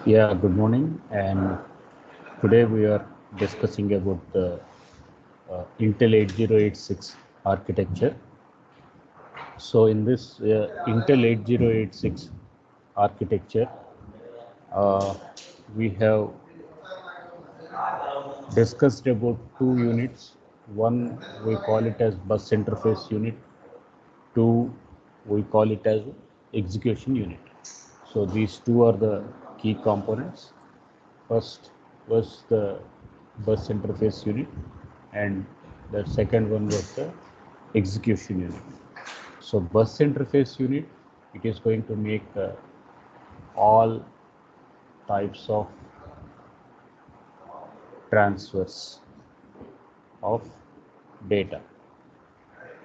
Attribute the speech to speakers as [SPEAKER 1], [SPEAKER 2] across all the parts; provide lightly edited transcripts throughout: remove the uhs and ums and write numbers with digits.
[SPEAKER 1] Yeah, good morning. And today we are discussing about the Intel 8086 architecture. So in this Intel 8086 architecture, uh, we have discussed about two units. One we call it as bus interface unit. Two we call it as execution unit. So these two are the key components. First was the bus interface unit, and the second one was the execution unit. So bus interface unit, it is going to make all types of transfers of data.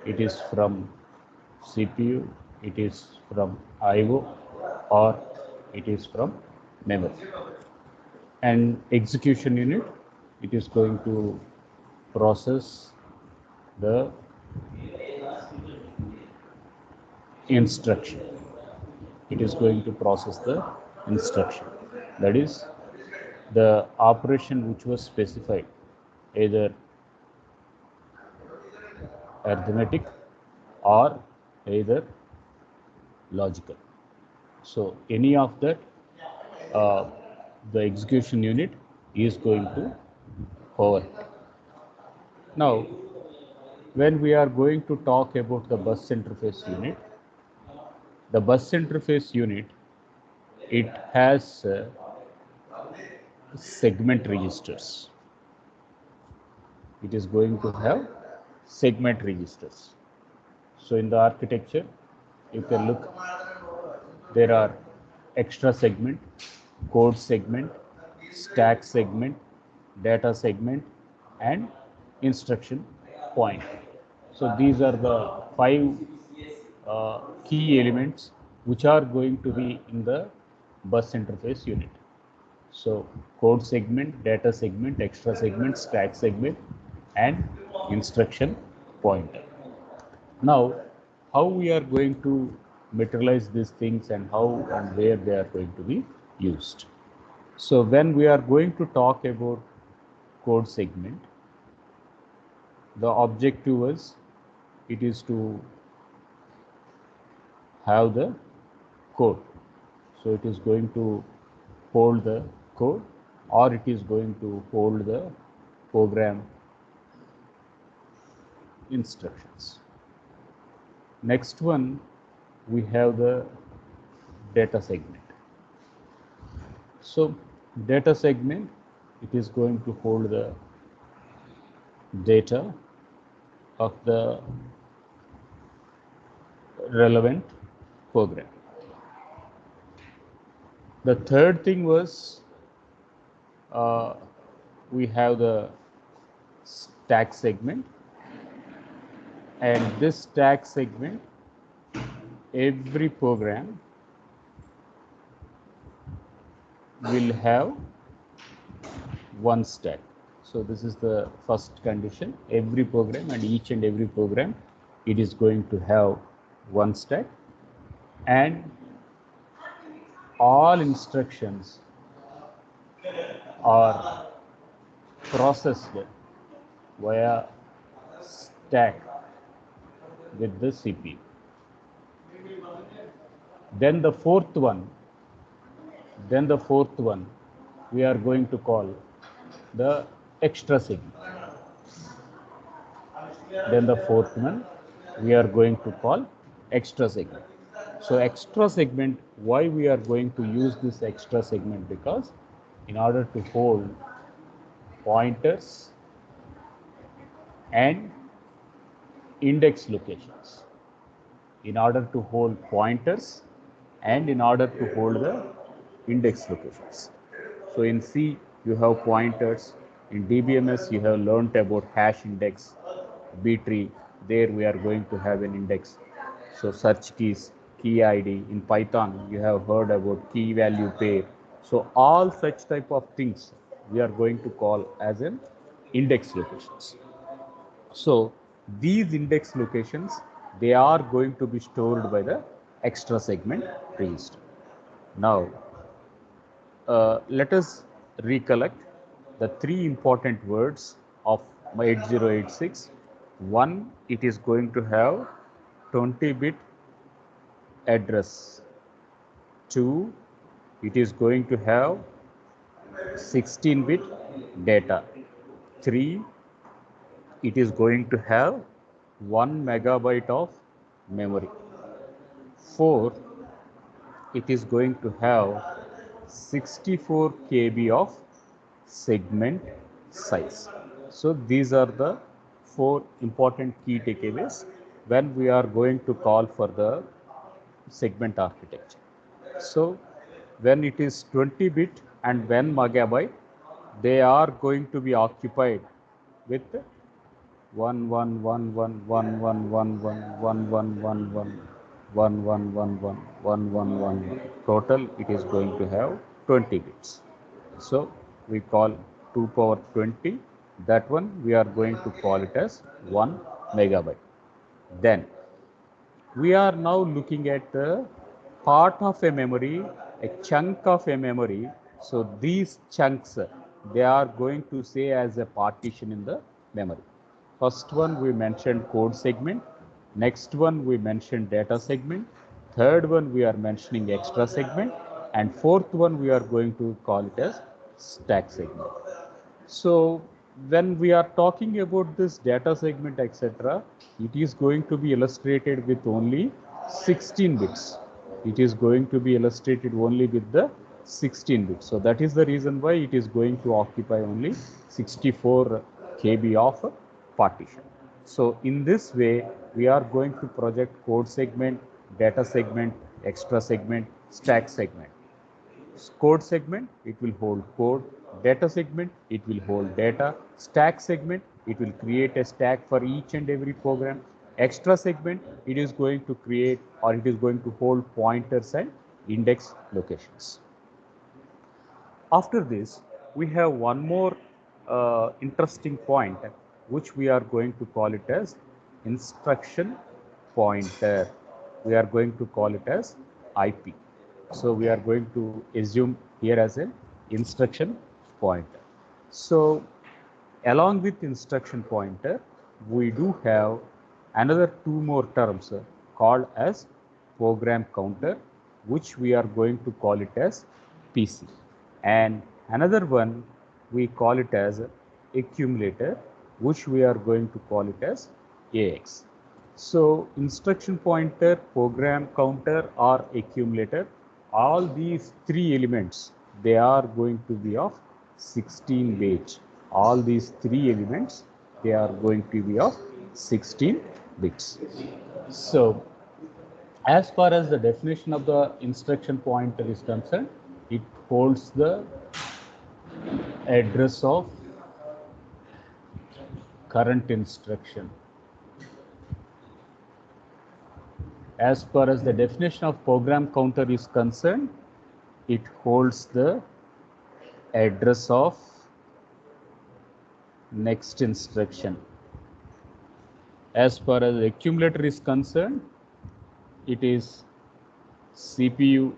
[SPEAKER 1] It is from CPU, it is from IO, or it is from memory. And execution unit, it is going to process the instruction. It is going to process the instruction. That is the operation which was specified, either arithmetic or either logical. So any of that, uh, the execution unit is going to hover. Now, when we are going to talk about the bus interface unit, the bus interface unit, it has segment registers. It is going to have segment registers. So in the architecture, you can look, there are extra segment, code segment, stack segment, data segment, and instruction point. So these are the five key elements which are going to be in the bus interface unit. So code segment, data segment, extra segment, stack segment, and instruction pointer. Now, how we are going to materialize these things and how and where they are going to be used. So when we are going to talk about code segment, the objective was it is to have the code. So it is going to hold the code, or it is going to hold the program instructions. Next one, we have the data segment. So data segment, it is going to hold the data of the relevant program. The third thing was uh, we have the stack segment, and this stack segment, every program will have one stack. So this is the first condition. Every program, and each and every program, it is going to have one stack, and all instructions are processed via stack with the CPU. Then the fourth one, we are going to call the extra segment. Then the fourth one, we are going to call extra segment. So extra segment, why we are going to use this extra segment? Because in order to hold pointers and index locations, in order to hold pointers and in order to hold the index locations. So in C, you have pointers. In DBMS, you have learned about hash index, B tree. There we are going to have an index. So search keys, key ID. In Python, you have heard about key value pair. So all such type of things we are going to call as an index locations. So these index locations, they are going to be stored by the extra segment register. Now, let us recollect the three important words of my 8086. One, it is going to have 20-bit address. Two, it is going to have 16-bit data. Three, it is going to have 1 megabyte of memory. Four, it is going to have 64 KB of segment size. So these are the four important key takeaways when we are going to call for the segment architecture. So when it is 20-bit and 1 megabyte, they are going to be occupied with 1111111111111111. Total it is going to have 20 bits. So we call 2 power 20. That one we are going to call it as 1 megabyte. Then we are now looking at the part of a memory, a chunk of a memory. So these chunks, they are going to say as a partition in the memory. First one we mentioned code segment. Next one we mentioned data segment. Third one we are mentioning extra segment. And fourth one we are going to call it as stack segment. So when we are talking about this data segment, etc., it is going to be illustrated with only 16 bits. It is going to be illustrated only with the 16 bits. So that is the reason why it is going to occupy only 64 KB of partition. So in this way, we are going to project code segment, data segment, extra segment, stack segment. Code segment, it will hold code. Data segment, it will hold data. Stack segment, it will create a stack for each and every program. Extra segment, it is going to create or it is going to hold pointers and index locations. After this, we have one more interesting point, which we are going to call it as instruction pointer. We are going to call it as IP. So we are going to assume here as an instruction pointer. So along with instruction pointer, we do have another two more terms called as program counter, which we are going to call it as PC. And another one we call it as accumulator, which we are going to call it as AX. So instruction pointer, program counter or accumulator, all these three elements, they are going to be of 16 bits. All these three elements, they are going to be of 16 bits. So as far as the definition of the instruction pointer is concerned, it holds the address of current instruction. As far as the definition of program counter is concerned, it holds the address of next instruction. As far as the accumulator is concerned, it is CPU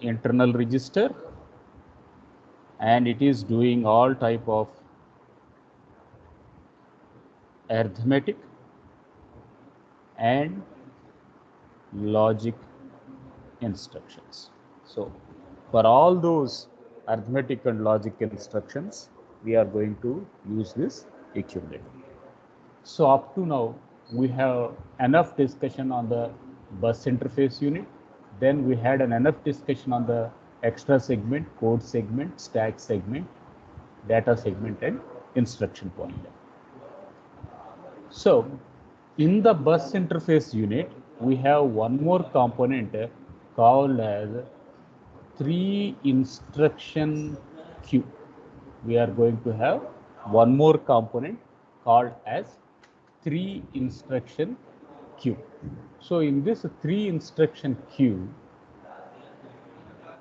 [SPEAKER 1] internal register, and it is doing all type of arithmetic and logic instructions. So for all those arithmetic and logic instructions, we are going to use this accumulator. So up to now, we have enough discussion on the bus interface unit. Then we had enough discussion on the extra segment, code segment, stack segment, data segment, and instruction pointer. So in the bus interface unit, we have one more component called as 3 instruction queue. We are going to have one more component called as 3 instruction queue. So in this 3 instruction queue,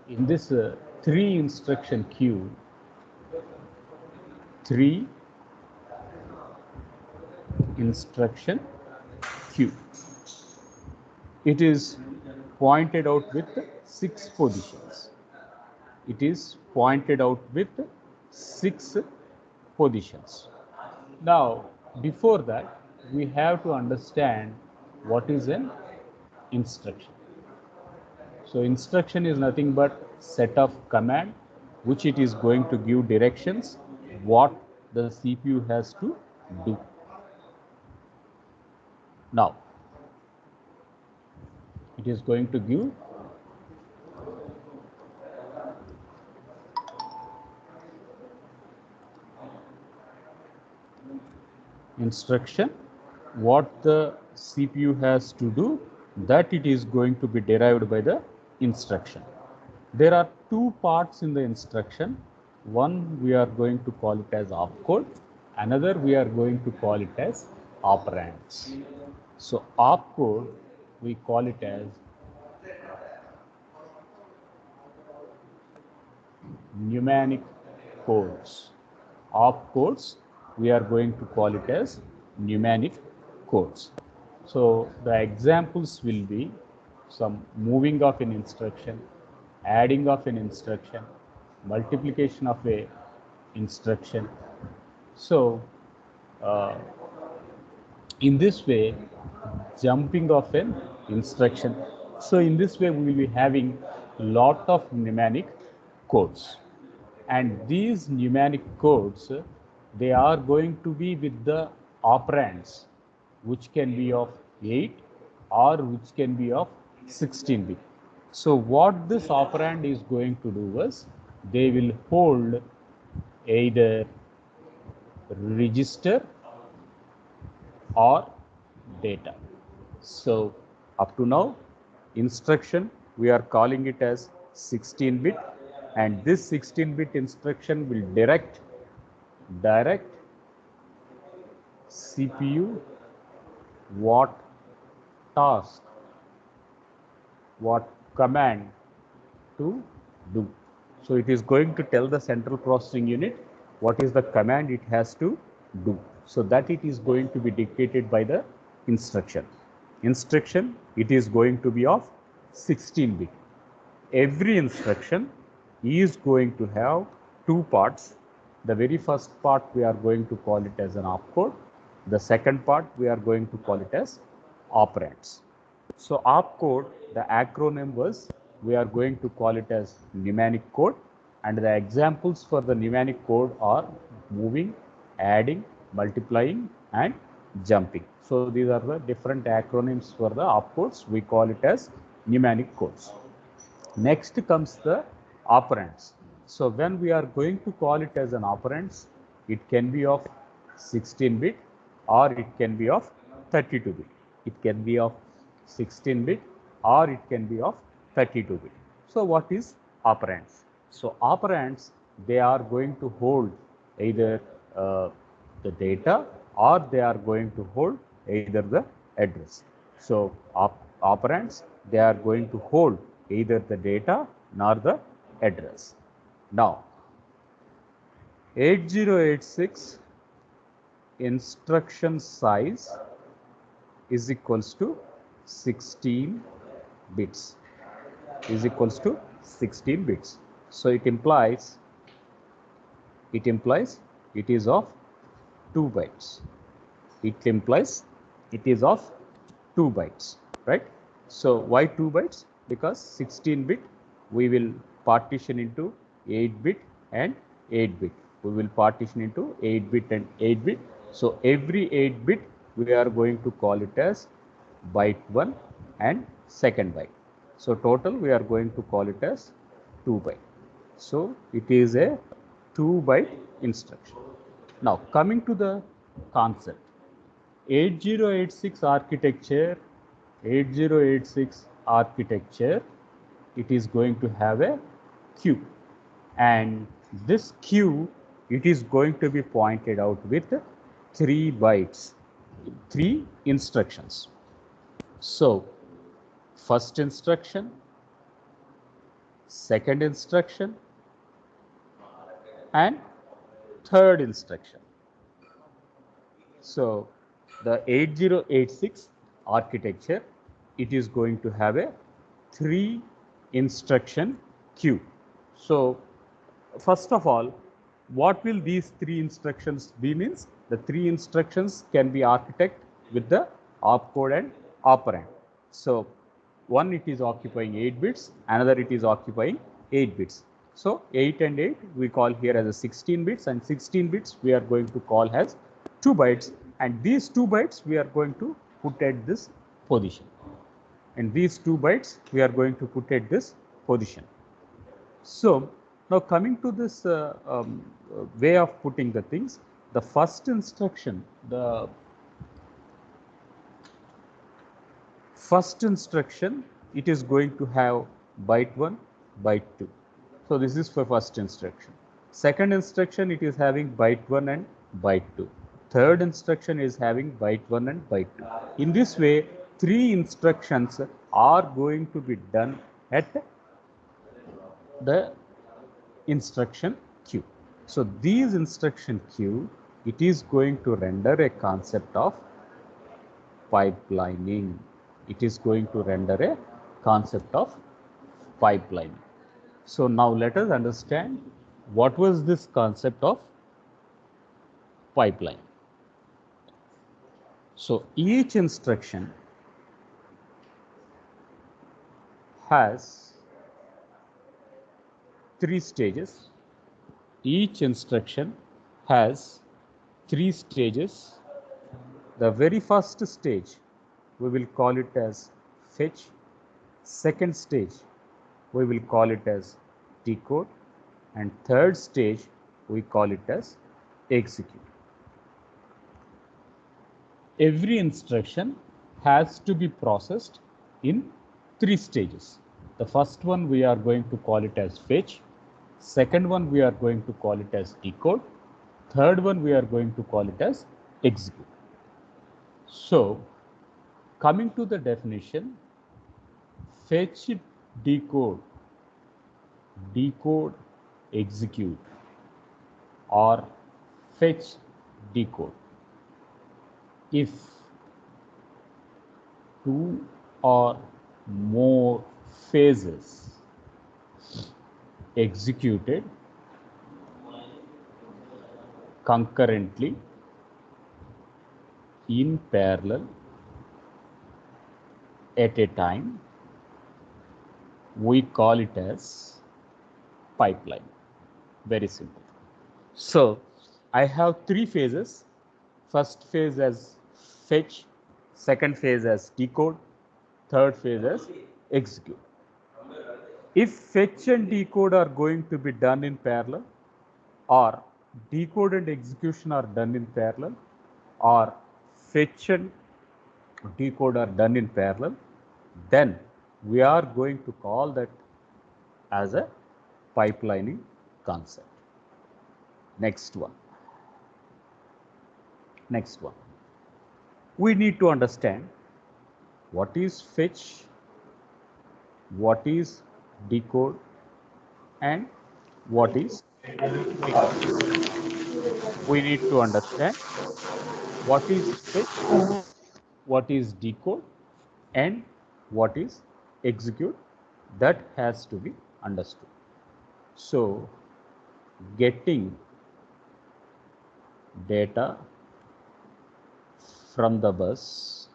[SPEAKER 1] in this 3 instruction queue, 3 instruction queue. It is pointed out with 6 positions. It is pointed out with 6 positions. Now, before that, we have to understand what is an instruction. So instruction is nothing but set of command which it is going to give directions what the CPU has to do. Now, it is going to give instruction what the CPU has to do, that it is going to be derived by the instruction. There are two parts in the instruction. One we are going to call it as opcode, another we are going to call it as operands. So opcode we call it as mnemonic codes. Opcodes we are going to call it as mnemonic codes. So the examples will be some moving of an instruction, adding of an instruction, multiplication of a instruction. So in this way, jumping of an instruction. So in this way, we will be having lot of mnemonic codes, and these mnemonic codes, they are going to be with the operands, which can be of 8 or which can be of 16-bit. So what this operand is going to do is, they will hold either register or data. So up to now, instruction we are calling it as 16-bit, and this 16-bit instruction will direct CPU what task, what command to do. So it is going to tell the central processing unit what is the command it has to do. So that it is going to be dictated by the instruction. Instruction, it is going to be of 16-bit. Every instruction is going to have two parts. The very first part we are going to call it as an opcode. The second part we are going to call it as operands. So opcode, the acronym was, we are going to call it as mnemonic code, and the examples for the mnemonic code are moving, adding, multiplying and jumping. So these are the different acronyms for the opcodes. We call it as mnemonic codes. Next comes the operands. So when we are going to call it as an operands, it can be of 16-bit or it can be of 32-bit. It can be of 16-bit or it can be of 32-bit. So what is operands? So operands, they are going to hold either the data or they are going to hold either the address. So operands, they are going to hold either the data nor the address. Now 8086 instruction size is equals to 16 bits, is equals to 16 bits. So it implies it is of 2 bytes. It implies it is of 2 bytes, right? So why 2 bytes? Because 16-bit we will partition into 8-bit and 8-bit. We will partition into 8-bit and 8-bit. So every 8-bit we are going to call it as byte 1 and second byte. So total we are going to call it as 2 byte. So it is a 2-byte instruction. Now coming to the concept, 8086 architecture, it is going to have a queue, and this queue, it is going to be pointed out with 3 bytes, 3 instructions. So first instruction, second instruction and third instruction. So the 8086 architecture, it is going to have a 3 instruction queue. So first of all, what will these three instructions be means the three instructions can be architect with the opcode and operand. So one it is occupying 8 bits, another it is occupying 8 bits. So 8 and 8 we call here as a 16 bits, and 16 bits we are going to call as 2 bytes, and these 2 bytes we are going to put at this position, and these 2 bytes we are going to put at this position. So now coming to this way of putting the things, the first instruction, it is going to have byte 1, byte 2. So this is for first instruction. Second instruction, it is having byte 1 and byte 2. Third instruction is having byte 1 and byte 2. In this way, three instructions are going to be done at the instruction queue. So these instruction queue, it is going to render a concept of pipelining. It is going to render a concept of pipelining. So now let us understand what was this concept of pipeline. So each instruction has three stages. Each instruction has three stages. The very first stage we will call it as fetch. Second stage we will call it as decode, and third stage we call it as execute. Every instruction has to be processed in three stages. The first one we are going to call it as fetch. Second one we are going to call it as decode. Third one we are going to call it as execute. So coming to the definition, fetch, decode, decode, execute, or fetch, decode. If two or more phases executed concurrently in parallel at a time, we call it as pipeline. Very simple. So I have three phases. First phase as fetch, second phase as decode, third phase as execute. If fetch and decode are going to be done in parallel, or decode and execution are done in parallel, or fetch and decode are done in parallel, then we are going to call that as a pipelining concept. Next one. We need to understand what is fetch, what is decode, and what is decode. We need to understand what is fetch, what is decode, and what is execute. That has to be understood. So getting data from the bus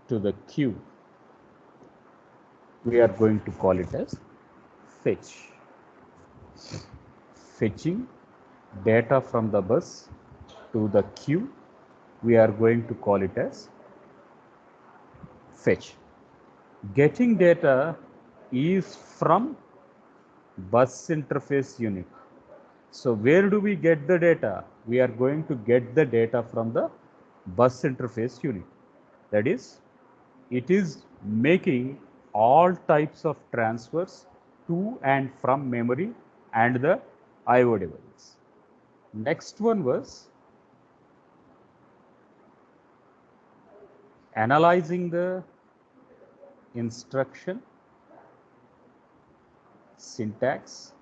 [SPEAKER 1] to the queue, we are going to call it as fetch. Fetching data from the bus to the queue, we are going to call it as fetch. Getting data is from bus interface unit. So where do we get the data? We are going to get the data from the bus interface unit. That is, it is making all types of transfers to and from memory and the I/O device. Next one was analyzing the instruction, syntax,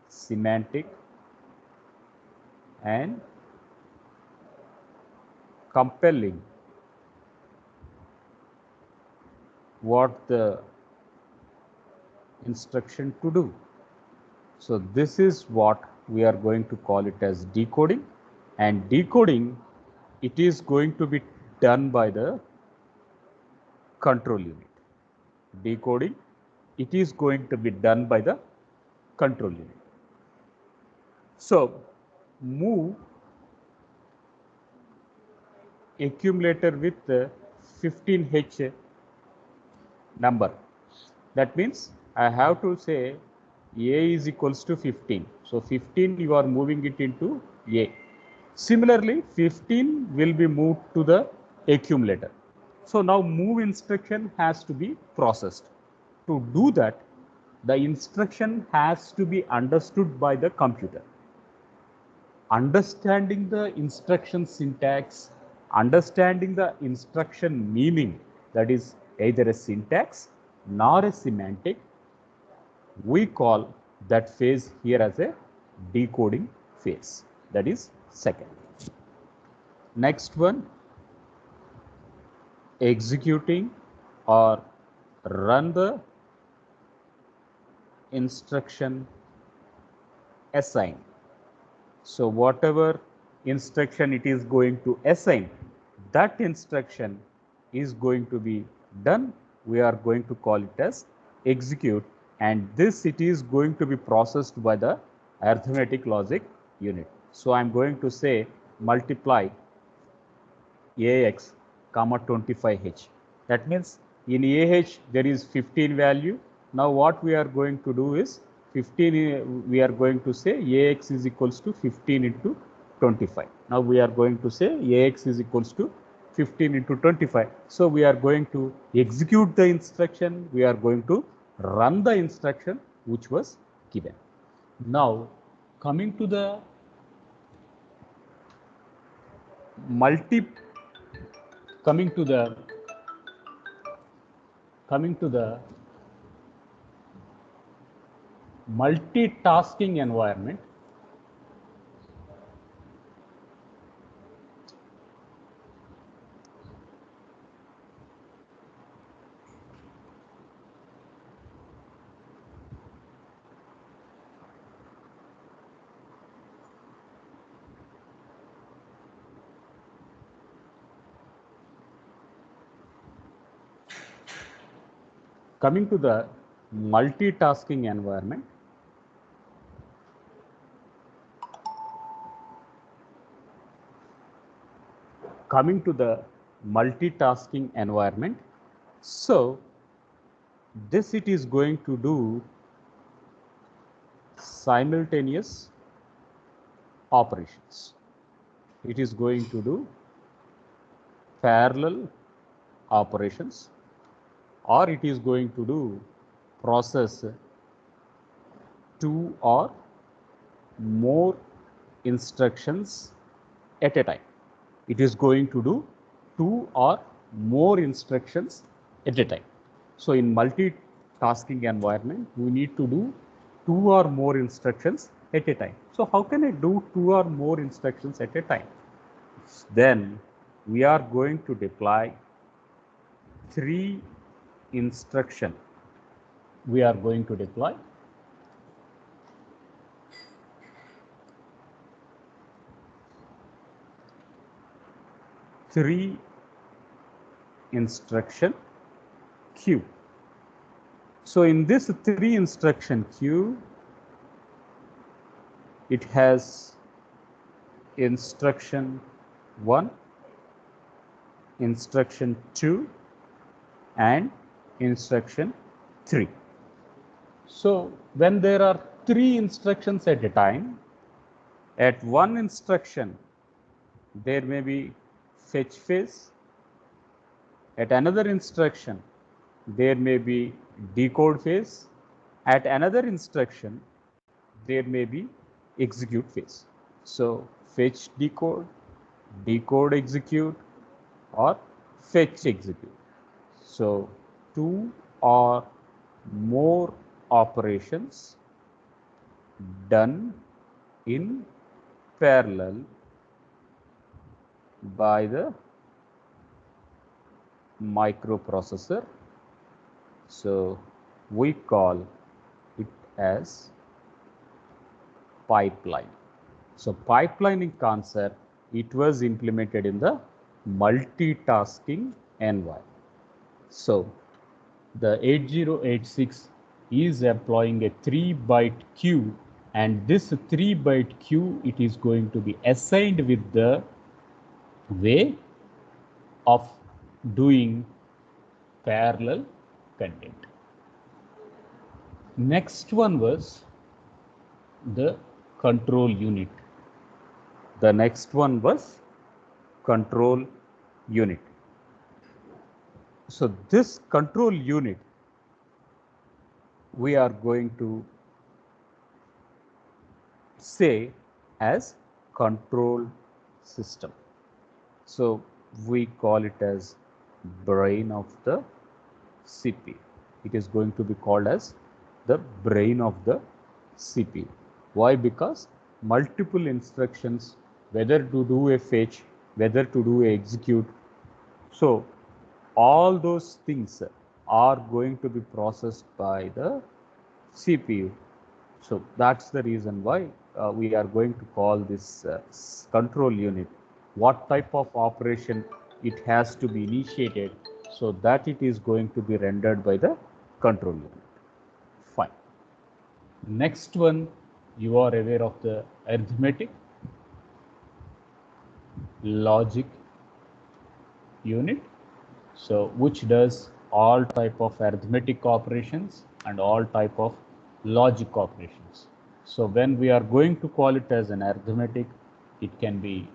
[SPEAKER 1] semantic, and compelling what the instruction to do. So this is what we are going to call it as decoding, and decoding, it is going to be done by the control unit. Decoding, it is going to be done by the control unit. So move accumulator with 15H number. That means I have to say A is equals to 15. So 15 you are moving it into A. Similarly, 15 will be moved to the accumulator. So now move instruction has to be processed. To do that, the instruction has to be understood by the computer. Understanding the instruction syntax, understanding the instruction meaning, that is either a syntax nor a semantic, we call that phase here as a decoding phase. That is second. Next one, executing or run the instruction assign. So whatever instruction it is going to assign, that instruction is going to be done. We are going to call it as execute, and this it is going to be processed by the arithmetic logic unit. So I am going to say multiply AX comma 25H. That means in AH there is 15 value. Now what we are going to do is 15, we are going to say AX is equals to 15 into 25. Now we are going to say AX is equals to 15 into 25. So we are going to execute the instruction. We are going to run the instruction which was given. Now coming to the multitasking environment. Coming to the multitasking environment, so this it is going to do simultaneous operations. It is going to do parallel operations, or it is going to do process two or more instructions at a time. It is going to do two or more instructions at a time. So in multitasking environment, we need to do two or more instructions at a time. So how can I do two or more instructions at a time? Then we are going to deploy three instruction. We are going to deploy three instruction queue. So in this three instruction queue, it has instruction 1, instruction 2, and instruction 3. So when there are three instructions at a time, at one instruction there may be fetch phase, at another instruction there may be decode phase, at another instruction there may be execute phase. So fetch decode, decode execute, or fetch execute. So two or more operations done in parallel by the microprocessor So we call it as pipeline. So pipelining concept, it was implemented in the multitasking environment. So the 8086 is employing a 3-byte queue, and this 3-byte queue, it is going to be assigned with the way of doing parallel content. Next one was the control unit. The next one was control unit. So this control unit, we are going to say as control system. So we call it as brain of the CPU. It is going to be called as the brain of the CPU. Why? Because multiple instructions, whether to do a fetch, whether to do a execute, so all those things are going to be processed by the CPU. So that's the reason why we are going to call this control unit. What type of operation it has to be initiated, so that it is going to be rendered by the control unit. Fine. Next one, you are aware of the arithmetic logic unit. So which does all type of arithmetic operations and all type of logic operations. So when we are going to call it as an arithmetic, it can be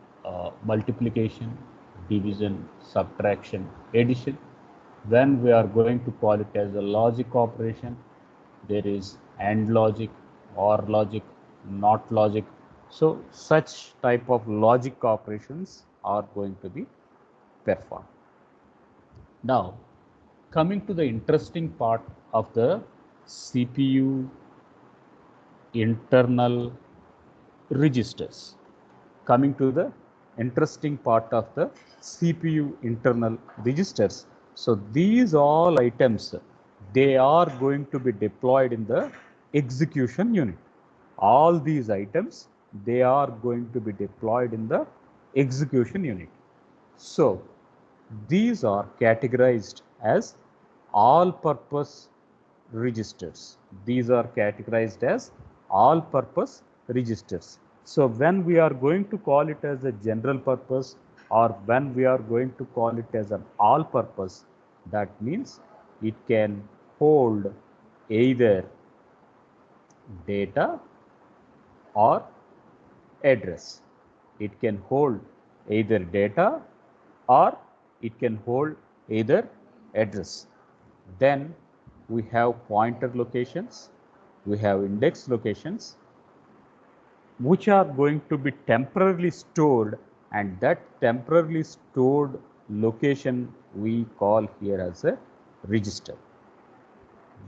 [SPEAKER 1] multiplication, division, subtraction, addition. When we are going to call it as a logic operation, there is AND logic, OR logic, NOT logic. So such type of logic operations are going to be performed. Now, coming to the interesting part of the CPU internal registers. Coming to the interesting part of the CPU internal registers. So these all items, they are going to be deployed in the execution unit. All these items, they are going to be deployed in the execution unit. So these are categorized as all-purpose registers. These are categorized as all-purpose registers. So when we are going to call it as a general purpose, or when we are going to call it as an all-purpose, that means it can hold either data or address. It can hold either data or it can hold either address. Then we have pointer locations, we have index locations, which are going to be temporarily stored, and that temporarily stored location we call here as a register.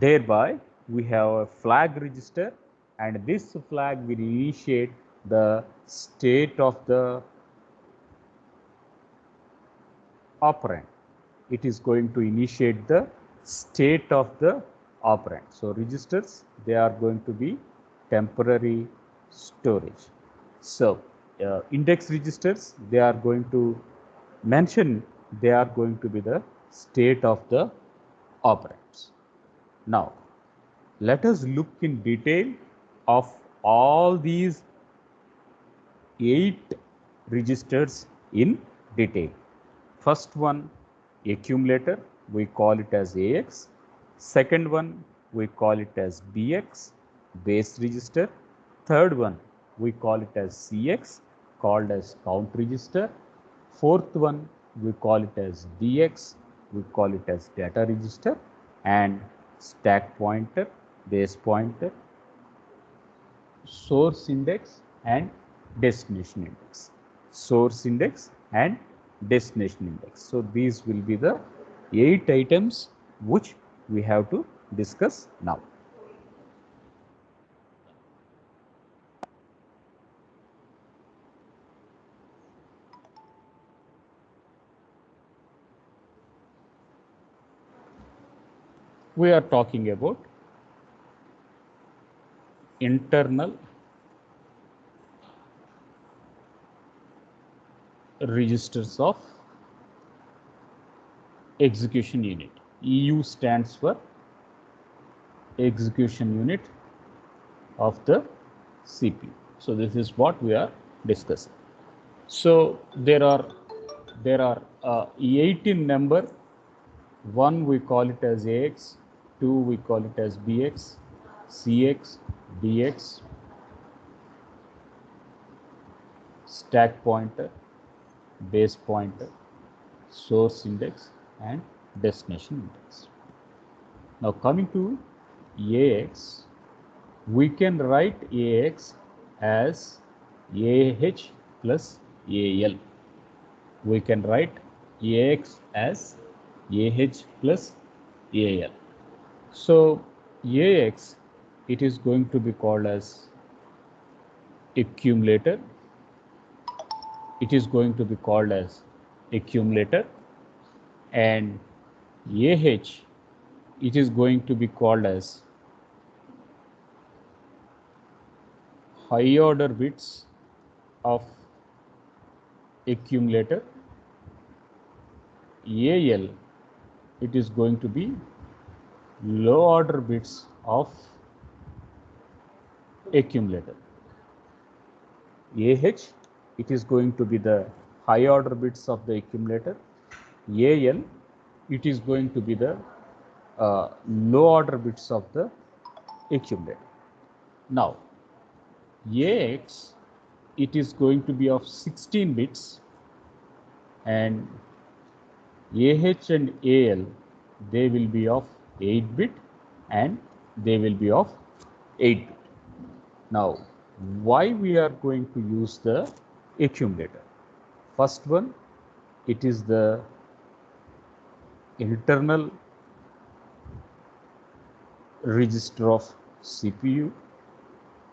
[SPEAKER 1] Thereby, we have a flag register, and this flag will initiate the state of the operand. It is going to initiate the state of the operand. So registers, they are going to be temporary storage. So index registers, they are going to mention, they are going to be the state of the operands. Now, let us look in detail of all these 8 registers in detail. First one, accumulator, we call it as AX. Second one, we call it as BX, base register. Third one, we call it as CX, called as count register. Fourth one, we call it as DX, we call it as data register. And stack pointer, base pointer, source index and destination index. Source index and destination index. So these will be the 8 items which we have to discuss now. we are talking about internal registers of execution unit. EU stands for execution unit of the CPU. So this is what we are discussing. So there are 18 number. One we call it as AX, two we call it as BX, CX, DX, stack pointer, base pointer, source index, and destination index. Now coming to AX, we can write AX as AH plus AL. We can write AX as AH plus AL. So AX, it is going to be called as accumulator. It is going to be called as accumulator, and AH, it is going to be called as high order bits of accumulator. AL, it is going to be low order bits of accumulator. AH, it is going to be the high order bits of the accumulator. AL, it is going to be the low order bits of the accumulator. Now AX, it is going to be of 16 bits, and AH and AL, they will be of 8 bit and they will be of 8 bit. Now why we are going to use the accumulator? First one, it is the internal register of CPU.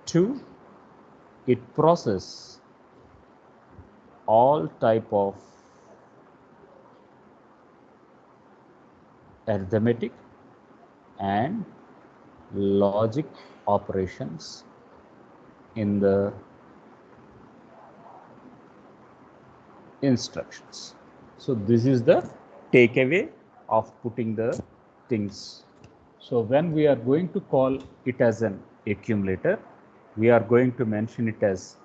[SPEAKER 1] Two, it processes all type of arithmetic and logic operations in the instructions. So this is the takeaway of putting the things. So when we are going to call it as an accumulator, we are going to mention it as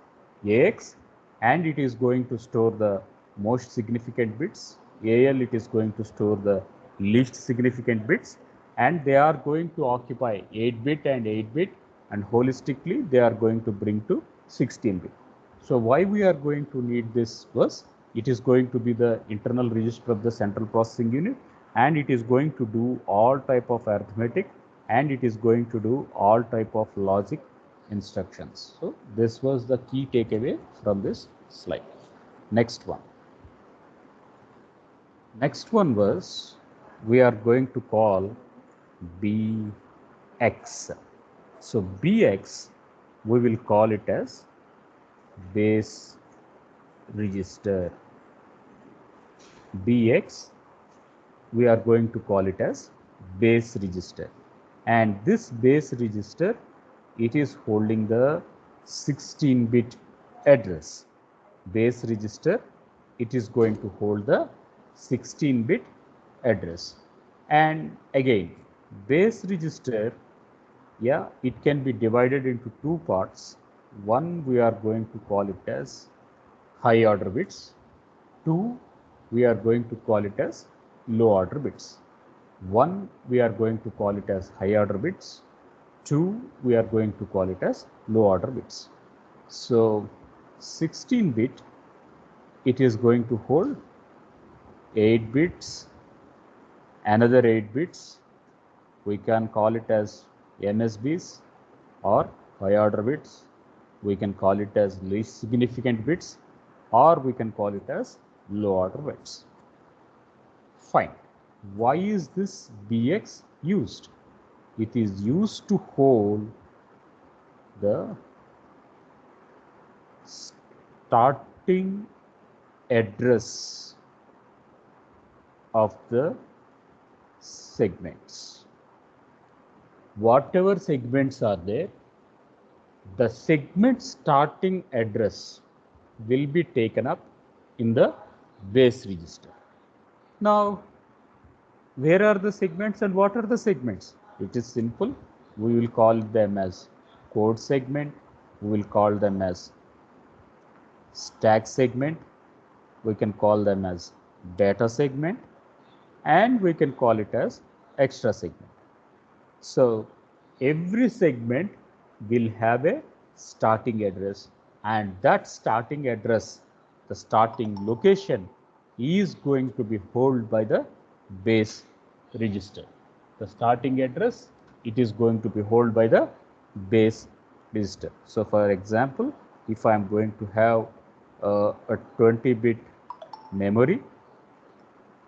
[SPEAKER 1] AX, and it is going to store the most significant bits. AL, it is going to store the least significant bits, and they are going to occupy 8 bit and 8 bit, and holistically they are going to bring to 16 bit. So why we are going to need this was, it is going to be the internal register of the central processing unit, and it is going to do all type of arithmetic, and it is going to do all type of logic instructions. So this was the key takeaway from this slide. Next one. Next one was, we are going to call BX. So BX, we will call it as base register. BX, we are going to call it as base register, and this base register, it is holding the 16-bit address. Base register, it is going to hold the 16-bit address. And again, base register, yeah, it can be divided into two parts. One, we are going to call it as high order bits. Two, we are going to call it as low order bits. One, we are going to call it as high order bits. Two, we are going to call it as low order bits. So 16 bit, it is going to hold 8 bits, another 8 bits. We can call it as MSBs or high order bits. We can call it as least significant bits, or we can call it as low order bits. Fine. Why is this BX used? It is used to hold the starting address of the segments. whatever segments are there, the segment starting address will be taken up in the base register. Now, where are the segments and what are the segments? It is simple. We will call them as code segment. We will call them as stack segment. We can call them as data segment, and we can call it as extra segment. So every segment will have a starting address, and that starting address, the starting location, is going to be held by the base register. The starting address, it is going to be held by the base register. So for example, if I am going to have a 20-bit memory,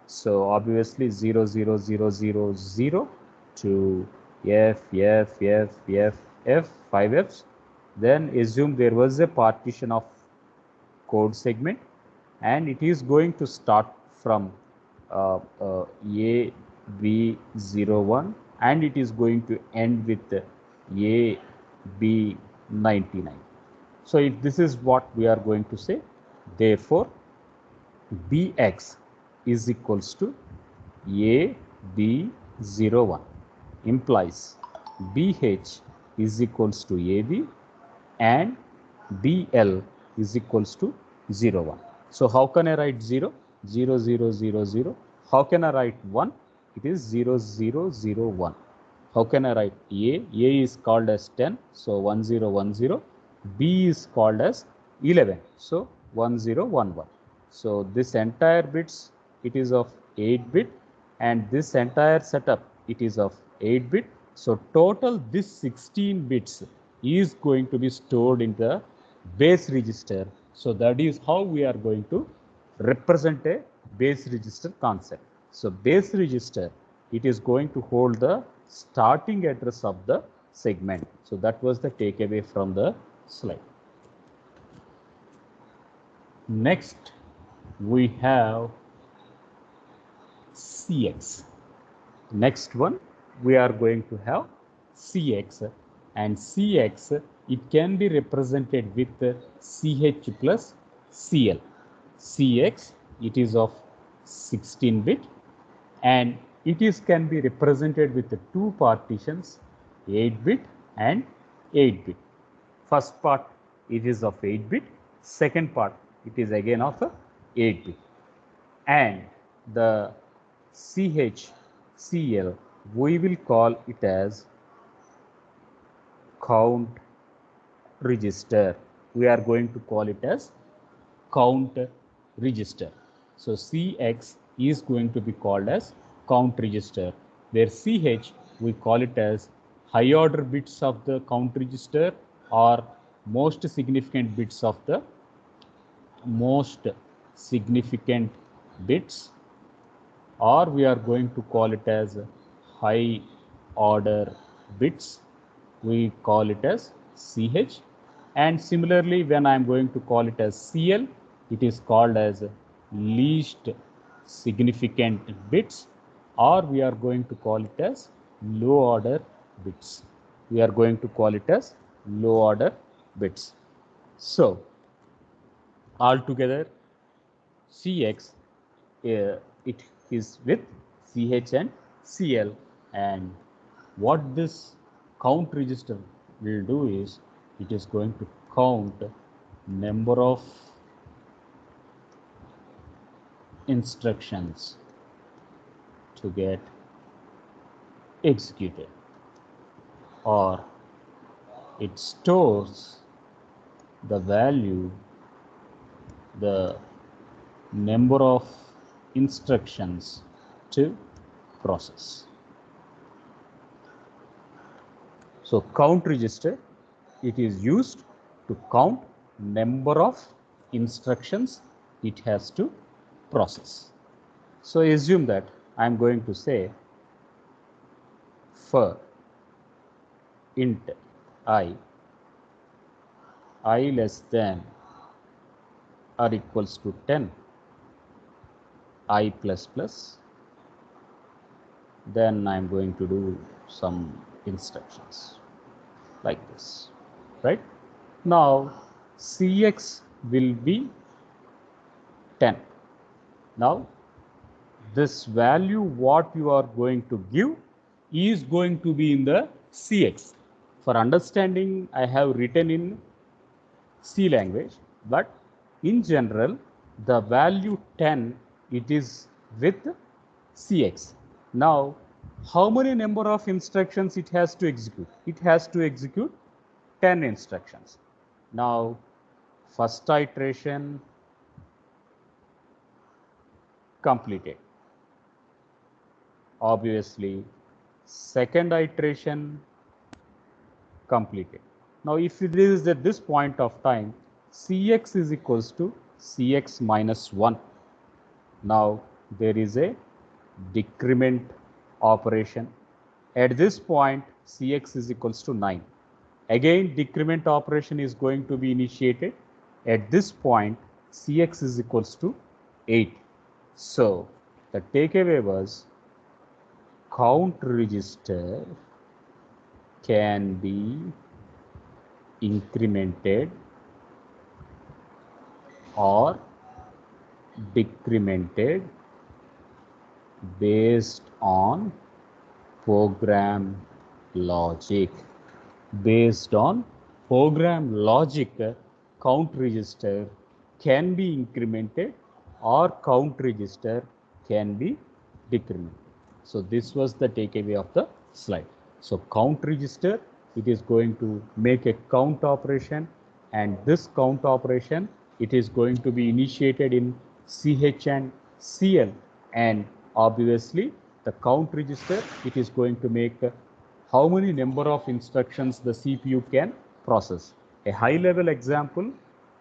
[SPEAKER 1] so obviously 00000 to F, 5 Fs. Then assume there was a partition of code segment, and it is going to start from AB01, and it is going to end with AB99. So if this is what we are going to say, therefore Bx is equals to AB01 implies BH is equals to AB and BL is equals to 01. So how can I write 0? 0, 0, 0, 0. How can I write 1? It is 0, 0, 0, 1. How can I write A? A is called as 10, so 1, 0, 1, 0. B is called as 11, so 1, 0, 1, 1. So this entire bits, it is of 8-bit, and this entire setup, it is of 8-bit. So total this 16 bits is going to be stored in the base register. So that is how we are going to represent a base register concept. So base register, it is going to hold the starting address of the segment. So that was the takeaway from the slide. Next, we have CX. Next one, we are going to have CX, and CX, it can be represented with CH plus CL. CX, it is of 16-bit, and it is can be represented with the two partitions, 8-bit and 8-bit. First part, it is of 8-bit. Second part, it is again of 8-bit. And the CHCL, we will call it as count register. We are going to call it as count register. So CX is going to be called as count register, where CH we call it as high order bits of the count register or most significant bits of the or we are going to call it as high order bits. We call it as CH, and similarly when I am going to call it as CL, it is called as least significant bits, or we are going to call it as low order bits. We are going to call it as low order bits. So altogether CX, it is with CH and CL, and what this count register will do is it is going to count number of instructions to get executed, or it stores the value, the number of instructions to process. So count register, it is used to count number of instructions it has to process. So assume that I am going to say for int I less than or equals to 10, I plus plus, then I am going to do some instructions like this, right? Now Cx will be 10. Now this value what you are going to give is going to be in the Cx. For understanding, I have written in C language, but in general, the value 10, it is with Cx. Now, how many number of instructions it has to execute? It has to execute 10 instructions. Now, first iteration completed. Obviously, second iteration completed. Now, if it is at this point of time, Cx is equals to Cx minus 1. Now, there is a decrement operation. At this point, Cx is equals to 9. Again, decrement operation is going to be initiated. At this point, Cx is equals to 8. So, the takeaway was count register can be incremented or decremented based on program logic. Based on program logic, count register can be incremented or count register can be decremented. So this was the takeaway of the slide. So count register, it is going to make a count operation, and this count operation, it is going to be initiated in CH and CL, and obviously the count register, it is going to make how many number of instructions the CPU can process. A high level example,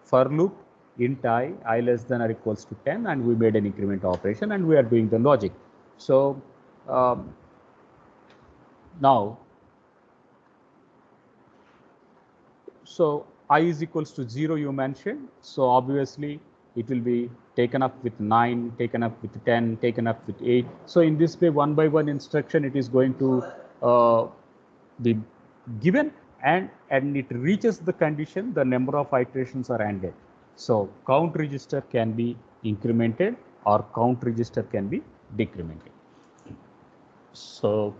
[SPEAKER 1] for loop int I less than or equals to 10, and we made an increment operation and we are doing the logic. So now, so I is equals to 0 you mentioned. So obviously it will be taken up with 9, taken up with 10, taken up with 8. So in this way, one by one instruction, it is going to be given, and it reaches the condition, the number of iterations are ended. So count register can be incremented or count register can be decremented. So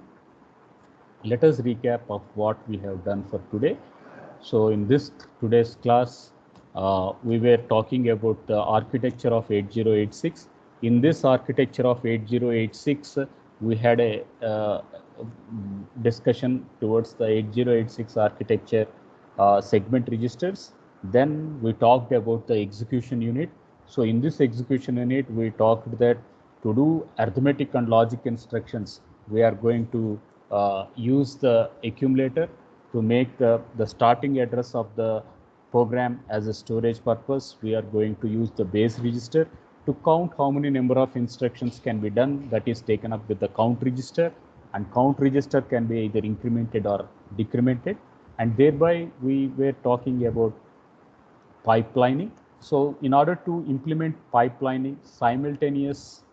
[SPEAKER 1] let us recap of what we have done for today. So in this today's class, we were talking about the architecture of 8086. In this architecture of 8086, we had a discussion towards the 8086 architecture segment registers. Then we talked about the execution unit. So in this execution unit, we talked that to do arithmetic and logic instructions, we are going to use the accumulator to make the starting address of the program as a storage purpose. We are going to use the base register to count how many number of instructions can be done, that is taken up with the count register, and count register can be either incremented or decremented, and thereby we were talking about pipelining. So in order to implement pipelining, simultaneous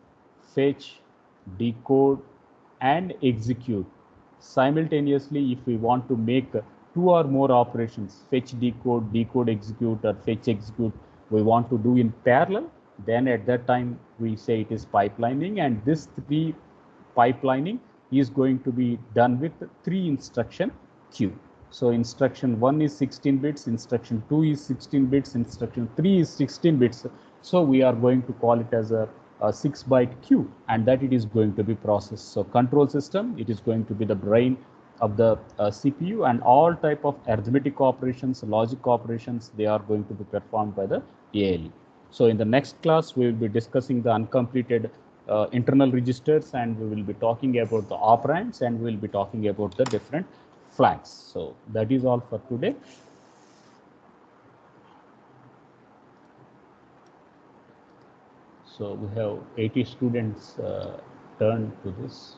[SPEAKER 1] fetch, decode and execute simultaneously, if we want to make two or more operations, fetch, decode, decode, execute, or fetch, execute, we want to do in parallel, then at that time we say it is pipelining, and this three pipelining is going to be done with 3 instruction queue. So instruction 1 is 16 bits, instruction 2 is 16 bits, instruction 3 is 16 bits. So we are going to call it as a 6-byte queue, and that it is going to be processed. So control system, it is going to be the brain of the CPU, and all type of arithmetic operations, logic operations, they are going to be performed by the ALE. So in the next class, we will be discussing the uncompleted internal registers, and we will be talking about the operands, and we will be talking about the different flags. So that is all for today. So we have 80 students turned to this.